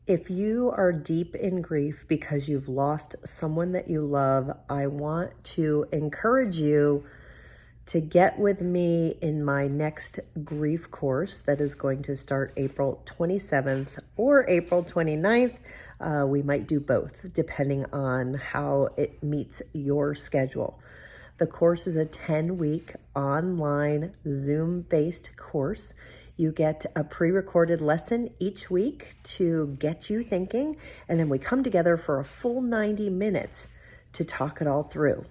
If you are deep in grief because you've lost someone that you love, I want to encourage you to get with me in my next grief course that is going to start April 27th or April 29th. We might do both depending on how it meets your schedule. The course is a 10-week online Zoom-based course. You get a pre-recorded lesson each week to get you thinking, and then we come together for a full 90 minutes to talk it all through.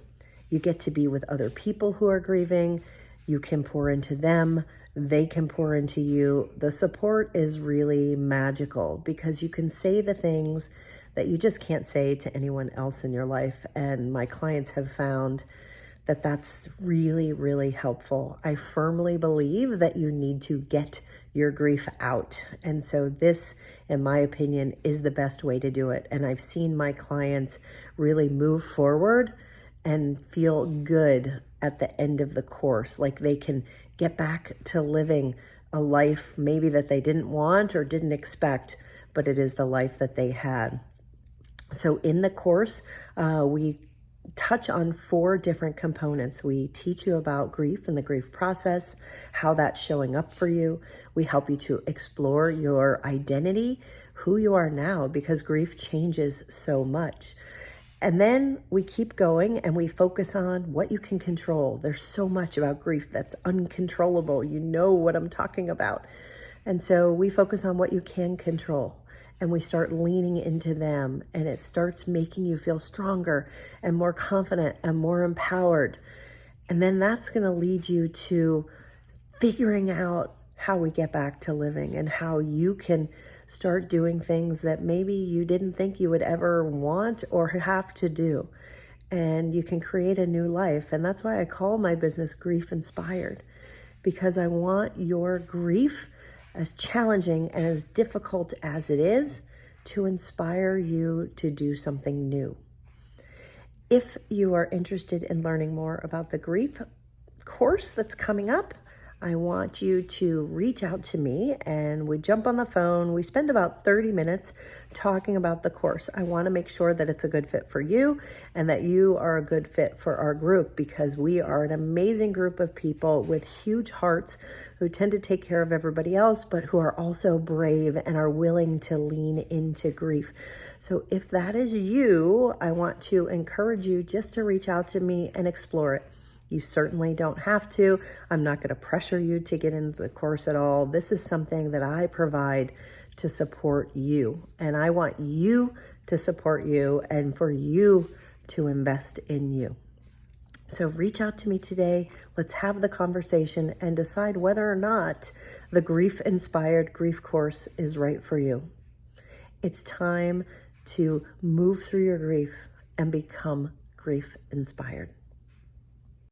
You get to be with other people who are grieving. You can pour into them. They can pour into you. The support is really magical because you can say the things that you just can't say to anyone else in your life. And my clients have found that that's really, really helpful. I firmly believe that you need to get your grief out. And so this, in my opinion, is the best way to do it. And I've seen my clients really move forward and feel good at the end of the course, like they can get back to living a life maybe that they didn't want or didn't expect, but it is the life that they had. So in the course, we touch on 4 different components. We teach you about grief and the grief process, how that's showing up for you. We help you to explore your identity, who you are now, because grief changes so much. And then we keep going and we focus on what you can control. There's so much about grief that's uncontrollable. You know what I'm talking about. And so we focus on what you can control. And we start leaning into them, and it starts making you feel stronger and more confident and more empowered. And then that's going to lead you to figuring out how we get back to living and how you can start doing things that maybe you didn't think you would ever want or have to do. And you can create a new life. And that's why I call my business Grief Inspired, because I want your grief, as challenging and as difficult as it is, to inspire you to do something new. If you are interested in learning more about the grief course that's coming up, I want you to reach out to me and we jump on the phone. We spend about 30 minutes talking about the course. I want to make sure that it's a good fit for you and that you are a good fit for our group, because we are an amazing group of people with huge hearts who tend to take care of everybody else, but who are also brave and are willing to lean into grief. So if that is you, I want to encourage you just to reach out to me and explore it. You certainly don't have to. I'm not going to pressure you to get into the course at all. This is something that I provide to support you. And I want you to support you and for you to invest in you. So reach out to me today. Let's have the conversation and decide whether or not the Grief Inspired Grief Course is right for you. It's time to move through your grief and become grief inspired.